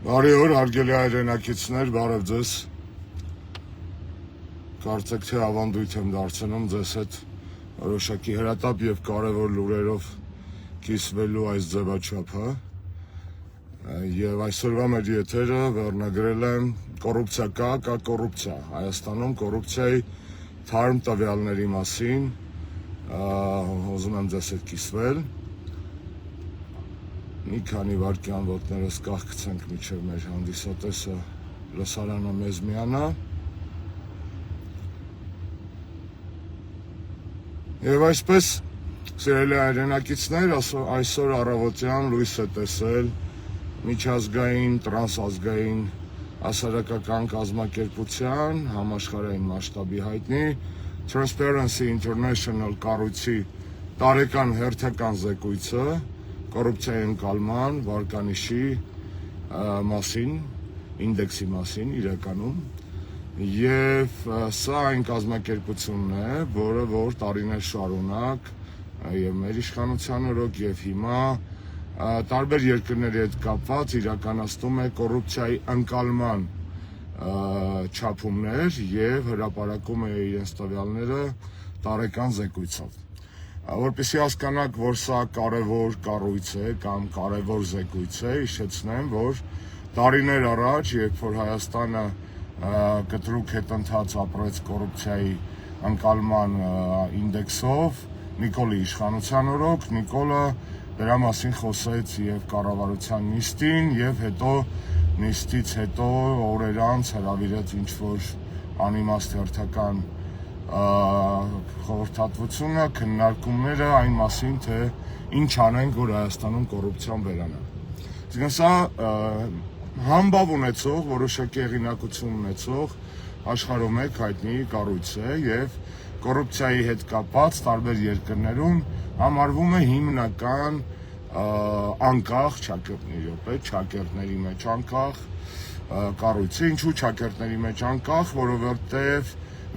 Բարի օր, հարգելի հայրենակիցներ, բարև ձեզ։ Կարծեք թե ավանդույթ եմ դարձնում ձեզ հետ որոշակի հրատապ եւ կարեւոր լուրերով կիսվելու այս ձևաչափը։ Եվ այսօրվա մեր եթերը վերնագրել եմ կոռուպցիա կա կոռուպցիա։ Հայաստանում կոռուպցիայի թարմ տվյալների մասին ուզում եմ ձեզ հետ կիսվել։ Մի քանի վայրկյան ոտներս կախկցենք մինչև մեր հանդիսատեսը լսարանը մեզ միանա։ Եվ այսպես, սիրելի հայրենակիցներ, այսօր առավոտյան լույս է տեսել միջազգային, տրանսազգային հասարակական կազմակերպության համաշխարհային մասշտաբի հայտնի Transparency International կառույցի տարեկան հերթական զեկույցը կոռուպցիայի ընկալման վարկանիշի մասին, ինդեքսի մասին իրականում, եւ սա այն կազմակերպությունն է, որը որ տարիներ շարունակ եւ մեր իշխանության օրոք եւ հիմա տարբեր երկրների հետ կապված իրականացնում է կոռուպցիայի ընկալման չափումներ եւ հրապարակում է իրենց տվյալները տարեկան զեկույցով։ Որպեսզի հասկանաք, որ սա կարևոր կառույց է կամ կարևոր զեկույց է, հիշեցնեմ, որ տարիներ առաջ, երբ որ Հայաստանը կտրուկ հետընթաց ապրեց կոռուպցիայի ընկալման ինդեքսով, Նիկոլի իշխանության օրոք, Նիկոլը դրա մասին խոսեց եւ կառավարության նիստին եւ հետո նիստից հետո օրեր անց հրավիրեց ինչ-որ անիմաստ հերթական խորհրդատվությունը, քննարկումները այն մասին, թե ինչ անենք, որ Հայաստանում կոռուպցիան վերանա։ Այսինքն սա համբավ ունեցող, որոշակի հեղինակություն ունեցող աշխարհում մեկ հայտնի կառույց է եւ կոռուպցիայի հետ կապված տարբեր երկրներում համարվում է հիմնական անկախ չակերտների մեջ անկախ կառույցը, ինչու չակերտների մեջ անկախ, որովհետեւ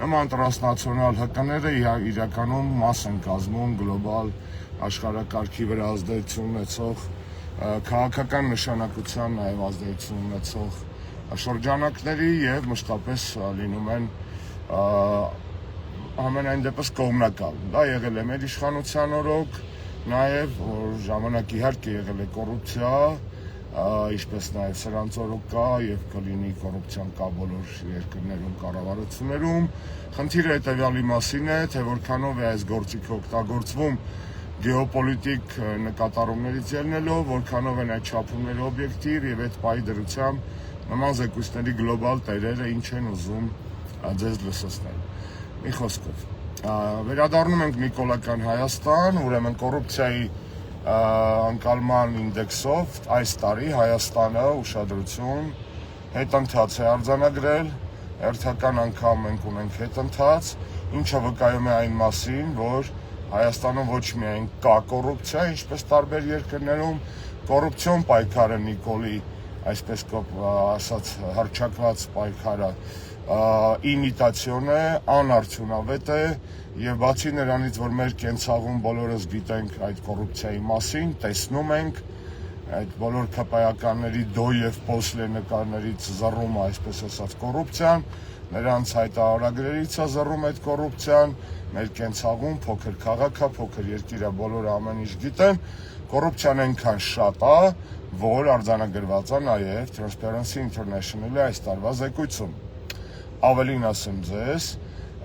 նման տրանսնացիոնալ ՀԿ-ները իրականում մաս են կազմում գլոբալ աշխարհակարգի վրա ազդեցություն ունեցող քաղաքական նշանակության նաև ազդեցություն ունեցող շրջանակների եւ մշտապես լինում են ամենայն դեպս կողմնակալ։ Դա եղել է մեր իշխանության օրոք, նաև որ ժամանակ իհարկե եղել է կոռուպցիա, ինչպես նաև սրանց օրոք կա եւ կլինի կոռուպցիան կա բոլոր երկրներում, կառավարություններում։ Խնդիրը հետեւյալի մասին է, թե որքանով է այս գործիքը օգտագործվում գեոպոլիտիկ նկատառումներից ելնելով, որքանով են այդ չափումները օբյեկտիվ եւ այդ պայի դրությամբ նման զեկույցների գլոբալ տերերը ինչ են ուզում ձեզ լսեցնել։ Մի խոսքով, վերադառնում ենք նիկոլական Հայաստան, ուրեմն կոռուպցիայի ընկալման ինդեքսով այս տարի Հայաստանը ուշադրություն հետընթաց է արձանագրել, հերթական անգամ մենք ունենք հետընթաց, ինչը վկայում է այն մասին, որ Հայաստանում ոչ միայն կա կոռուպցիա, ինչպես տարբեր երկրներում, կոռուպցիոն պայքարը Նիկոլի, այսպես ասած, հռչակված պայքարը իմիտացիոն է, անարդյունավետ է եւ բացի նրանից, որ մեր կենցաղում բոլորս գիտենք այդ կոռուպցիայի մասին, տեսնում ենք այդ բոլոր քպայականների դո եւ պոսլե նկարներից զռում է, այսպես ասած, կոռուպցիան, նրանց հայտարարագրերից է զռում այդ կոռուպցիան, մեր կենցաղում փոքր քաղաք է, փոքր երկիր է, բոլորը ամեն ինչ գիտեն, կոռուպցիան այնքան շատ է, որ արձանագրված է նաեւ Transparency International-ի այս տարվա զեկույցում։ Ավելին ասեմ ձեզ,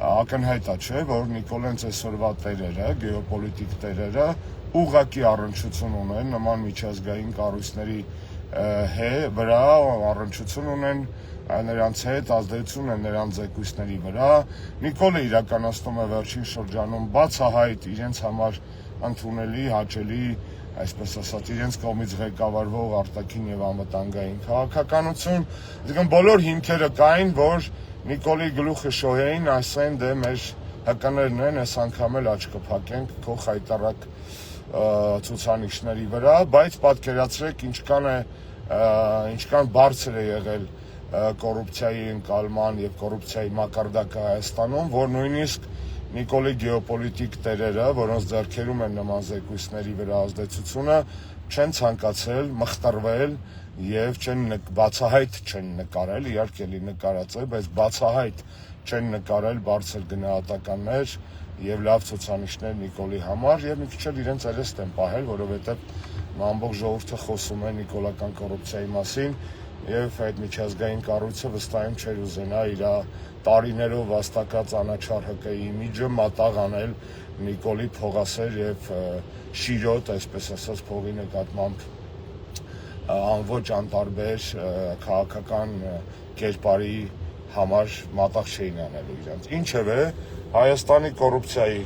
ակնհայտ է, չէ, որ Նիկոլենց այսօրվա տերերը, գեոպոլիտիկ տերերը ուղղակի առնչություն ունեն նման միջազգային կառույցների վրա, առնչություն ունեն նրանց հետ, ազդեցություն են նրանց զեկույցների վրա։ Նիկոլը իրականացնում է վերջին շրջանում բացահայտ իրենց համար ընդունելի, հաճելի, այսպես ասած, իրենց կողմից ղեկավարվող արտաքին եւ անվտանգային քաղաքականություն, այսինքն բոլոր հիմքերը կային, որ Նիկոլի գլուխը շոյեին, ասեն դե մեր ՀԿ-ներն են, այս անգամ էլ աչքը փակենք քո խայտարակ ցուցանիշների վրա, բայց պատկերացրեք ինչքան բարձր է եղել կոռուպցիայի ընկալման եւ կոռուպցիայի մակարդակը Հայաստանում, որ նույնիսկ Նիկոլի գեոպոլիտիկ տերերը, որոնց ձեռքերում են նման զեկույցների վրա ազդեցությունը, չեն ցանկացել մխտռվել եւ բացահայտ չեն նկարել, իհարկե լի նկարած է, բայց բացահայտ չեն նկարել բարձր գնահատականներ եւ լավ ցուցանիշներ Նիկոլի համար եւ մի քիչ էլ իրենց երեստ են պահել, որովհետեւ ամբողջ ժողովուրդը խոսում է նիկոլական կոռուպցիայի մասին եւ այդ միջազգային կառույցը վստահ չէր ուզենա իր տարիներով վաստակած անաչառ ՀԿ-ի իմիջը մատաղ անել Նիկոլի փողասեր եւ շիրոտ, այսպես ասած, փողի նկատմամբ անոչ անտարբեր քաղաքական կերպարի համար մատաղ չէին անելու իրանց։ Ինչևէ, Հայաստանի կոռուպցիայի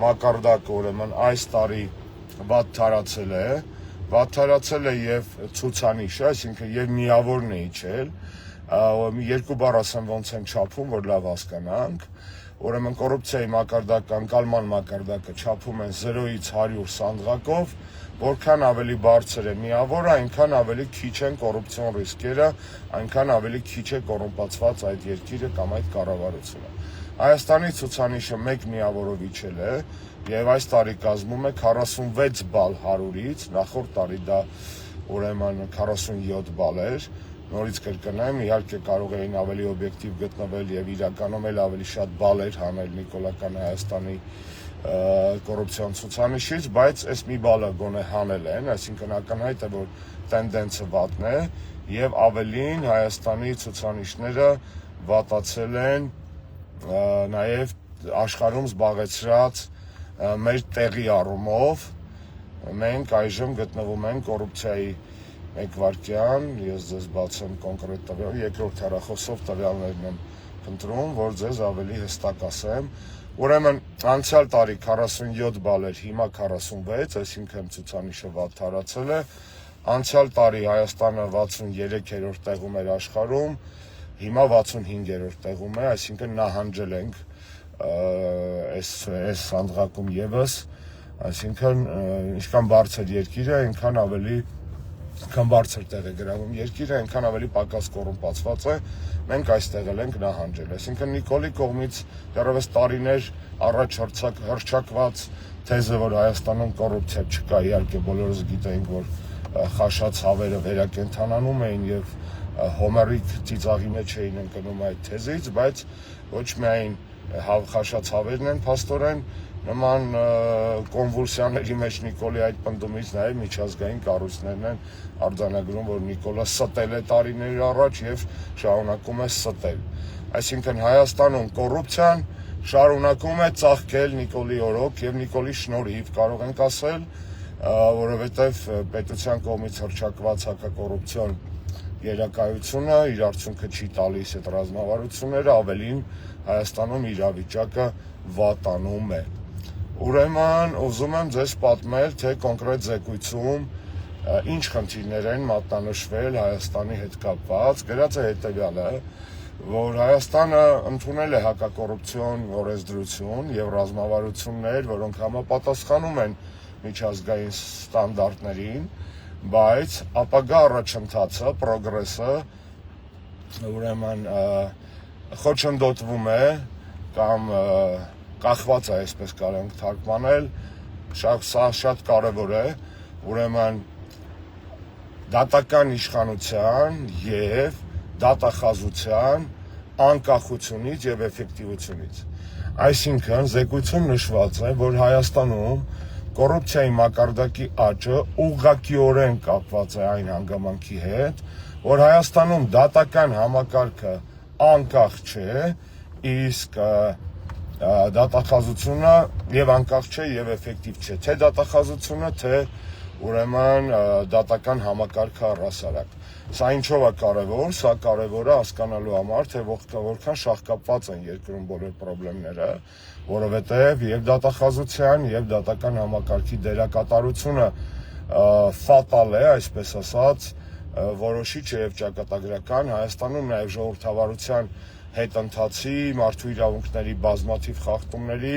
մակարդակը ուրեմն այս տարի վատ թարացել է եւ ցուցանիշը, այսինքն եւ միավորն է իջել, երկու բառ ասեմ ոնց են չափում, որ լավ հասկանանք, ուրեմն կոռուպցիայի մակարդակը, անկալման մակարդակը չափում են 0-ից 100 սանդղակով, որքան ավելի բարձր է միավորը, այնքան ավելի քիչ են կոռուպցիոն ռիսկերը, այնքան ավելի քիչ է կոռումպացված այդ երկիրը կամ այդ կառավարությունը։ Հայաստանի ցուցանիշը 1 միավորով իջել է եւ այս տարի կազմում է 46 բալ 100-ից, նախորդ տարի դա ուրեմն 47 բալ էր, նորից կրկնեմ, իհարկե կարող էին ավելի օբյեկտիվ գտնվել եւ իրականում էլ ավելի շատ բալեր հանել նիկոլական Հայաստանի կոռուպցիոն ցուցանիշից, բայց այս մի բալը գոնե հանել են, այսինքն ակնհայտ է, որ տենդենսը վատն է եւ ավելին Հայաստանի ցուցանիշները վատացել են նաեւ աշխարհում զբաղեցրած մեր տեղի առումով մենք այժմ գտնվում ենք կոռուպցիայի մեկ վայրկյան, ես ձեզ բացեմ կոնկրետ տվյալ, երկրորդ հեռախոսով տվյալներն եմ փնտրում, որ ձեզ ավելի հստակ ասեմ։ Ուրեմն անցյալ տարի 47 բալ էր, հիմա 46, այսինքն ցուցանիշը վատ թարացել է։ Անցյալ տարի Հայաստանը 63-րդ տեղում էր աշխարհում, հիմա 65-րդ տեղում է, այսինքն նահանջել ենք այս սանդղակում եւս, այսինքն ինչքան բարձր երկիր է, այնքան ավելի բարձր տեղ է գրավում երկիրը, այնքան ավելի պակաս կոռումպացված է, մենք այստեղ ենք նահանջել։ Այսինքն Նիկոլի կողմից դեռևս տարիներ առաջ հռչակված թեզը, որ Հայաստանում կոռուպցիա չկա, իհարկե բոլորս գիտենք, որ խաշացավերը վերակենդանանում էին եւ հոմերիկ ծիծաղի մեջ էին ընկնում այդ թեզից, բայց ոչ միայն խաշացավերն են փաստորեն նման կոնվուլսիաների մեջ Նիկոլի այդ պնդումից նաև միջազգային կառույցներն են արձանագրում, որ Նիկոլը ստել է տարիներ առաջ եւ շարունակում է ստել։ Այսինքն Հայաստանում կոռուպցիան շարունակում է ծաղկել Նիկոլի օրոք եւ Նիկոլի շնորհիվ կարող ենք ասել, որովհետեւ պետության կողմից հռչակված հակակոռուպցիոն երակայությունը իր արդյունքը չի տալիս այդ ռազմավարությունները, ավելին Հայաստանում իրավիճակը վատանում է։ Ուրեմն ուզում եմ ձեզ պատմել, թե կոնկրետ զեկույցում ինչ խնդիրներ են մատնանշվել Հայաստանի հետ կապված։ Գրած է հետևյալը, որ Հայաստանը ընդունել է հակակոռուպցիոն օրենսդրություն եւ ռազմավարություններ, որոնք համապատասխանում են միջազգային ստանդարտներին, բայց ապագա առաջընթացը, պրոգրեսը ուրեմն խոչընդոտվում է կամ կախված է, այսպես կարող ենք թարգմանել, սա շատ կարևոր է, ուրեմն դատական իշխանության եւ դատախազության անկախությունից եւ էֆեկտիվությունից։ Այսինքն զեկույցում նշված է, որ Հայաստանում կոռուպցիայի մակարդակի աճը ուղղակիորեն կապված է այն հանգամանքի հետ, որ Հայաստանում դատական համակարգը անկախ չէ, իսկ դատախազությունը եւ անկախ չէ եւ էֆեկտիվ չէ, թե դատախազությունը, թե ուրեմն դատական համակարգը առհասարակ։ Սա ինչով է կարևոր, սա կարևոր է հասկանալու համար, թե որքան շահկապված են երկրում բոլոր խնդիրները, որովհետեւ եւ դատախազության եւ դատական համակարգի դերակատարությունը ֆատալ է, այսպես ասած, որոշիչ է եւ ճակատագրական Հայաստանում նաեւ ժողովրդավարության հետընթացի, մարդու իրավունքների բազմաթիվ խախտումների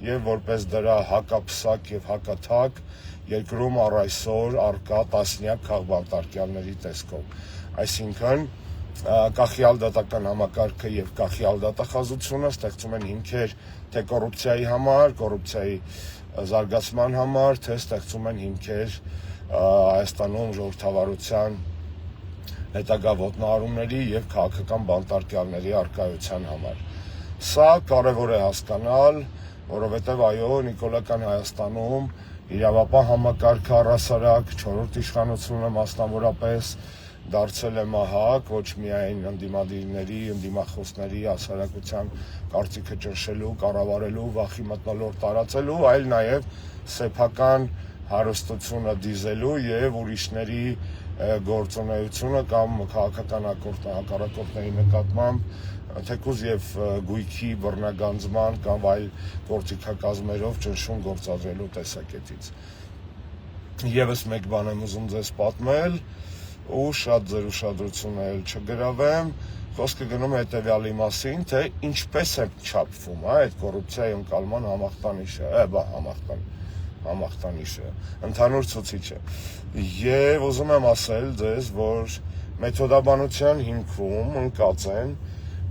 եւ որպես դրա հակապսակ եւ հակաթակ երկրում առ այսօր արկա տասնյակ քաղբանտարկյալների տեսքով։ Այսինքն կախյալ դատական համակարգը եւ կախյալ դատախազությունը ստեղծում են հիմքեր թե կոռուպցիայի համար, կոռուպցիայի զարգացման համար, թե ստեղծում են հիմքեր Հայաստանում ժողովրդավարության հետագա ոտնահարումների եւ քաղաքական բանտարկյալների առկայության համար։ Սա կարևոր է հասկանալ, որովհետեւ այո, նիկոլական Հայաստանում իրավապահ համակարգը առհասարակ 4-րդ իշխանությունը մասնավորապես դարձել է մահակ ոչ միայն ընդդիմադիրների, ընդդիմախոսների հասարակության կարծիքը ճնշելու, կառավարելու, վախի մթնոլորտ տարածելու, այլ նաև սեփական հարստությունը դիզելու եւ ուրիշների գործունեությունը կամ քաղաքական հակառակորդների նկատմամբ թեկուզ եւ գույքի բռնագանձման կամ այլ գործիքակազմերով ճնշում գործադրելու տեսակետից։ Եվս մեկ բան եմ ուզում ձեզ պատմել ու շատ ձեր ուշադրությունը չգրավեմ, խոսքը գնում է հետևյալի մասին, թե ինչպես է չափվում այդ կոռուպցիայի ընկալման համախտանիշը, ընդհանուր ցուցիչը։ Եվ ուզում եմ ասել ձեզ, որ մեթոդաբանության հիմքում ընկած են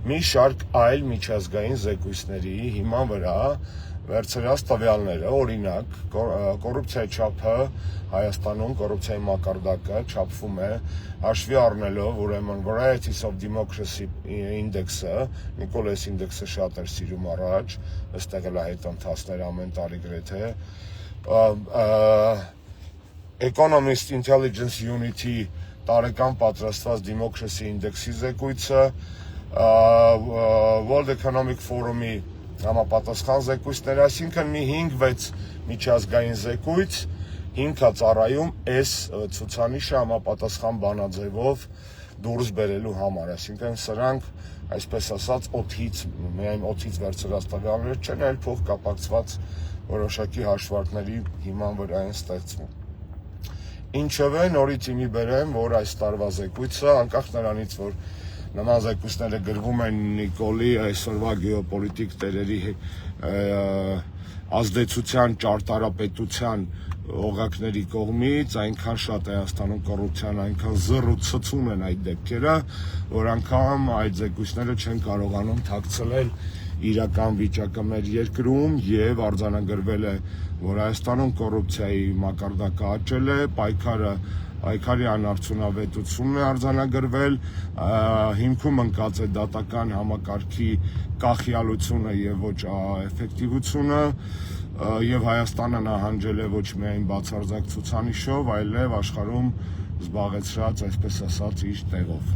մի շարք այլ միջազգային զեկույցների հիման վրա վերցրած տվյալները, օրինակ, կոռուպցիայի չափը Հայաստանում, կոռուպցիայի մակարդակը չափվում է հաշվի առնելով ուրեմն Varieties of Democracy ինդեքսը, Նիկոլես ինդեքսը շատ էր սիրում առաջ, այստեղ էլ այդ ընթացներ ամեն տարի գրեթե, Economist Intelligence Unity տարեկան պատրաստված Democracy ինդեքսի զեկույցը, World Economic Forum-ի համապատասխան զեկույցներ, այսինքն մի 5-6 միջազգային զեկույց հիմքա ծառայում այս ցուցանիշը համապատասխան բանաձևով դուրս բերելու համար, այսինքն սրանք, այսպես ասած, միայն օդից վերցրած տվյալներ չեն, այլ փոխկապակցված որոշակի հաշվարկների հիման վրա են ստեղծվում։ Ինչևէ, նորից իմի բերեմ, որ այս տարվա զեկույցը, անկախ նրանից, որ նման զեկույցները գրվում են Նիկոլի այսօրվա գեոպոլիտիկ տերերի ազդեցության ճարտարապետության օղակների կողմից, այնքան շատ Հայաստանում կոռուպցիան, այնքան զռուցում են այդ դեպքերը, որ անգամ այդ զեկույցները չեն կարողանում թաքցնել իրական վիճակը մեր երկրում եւ արձանագրվել է, որ Հայաստանում կոռուպցիայի մակարդակը աճել է, պայքարի անարդյունավետությունն է արձանագրվել, հիմքում ընկած է դատական համակարգի կախյալությունը եւ ոչ էֆեկտիվությունը, եւ Հայաստանը նահանջել է ոչ միայն բացարձակ ցուցանիշով, այլև աշխարհում զբաղեցրած, այսպես ասած, իր տեղով։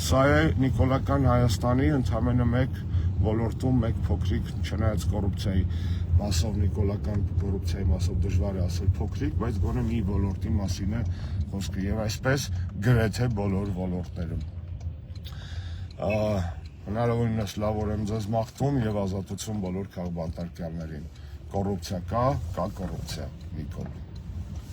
Սա է նիկոլական Հայաստանի ընդամենը մեկ ոլորտում մեկ փոքրիկ, չնայած կոռուպցիայի մասով, նիկոլական կոռուպցիայի մասով դժվար է ասել փոքրիկ, բայց գոնե մի ոլորտի մասին է խոսքը եւ այսպես գրեթե բոլոր ոլորտներում։ Հնարավորինս լավ օր եմ ձեզ մաղթում եւ ազատություն բոլոր քաղաքբանտարկյալներին։ Կոռուպցիա կա կոռուպցիա, Նիկոլ։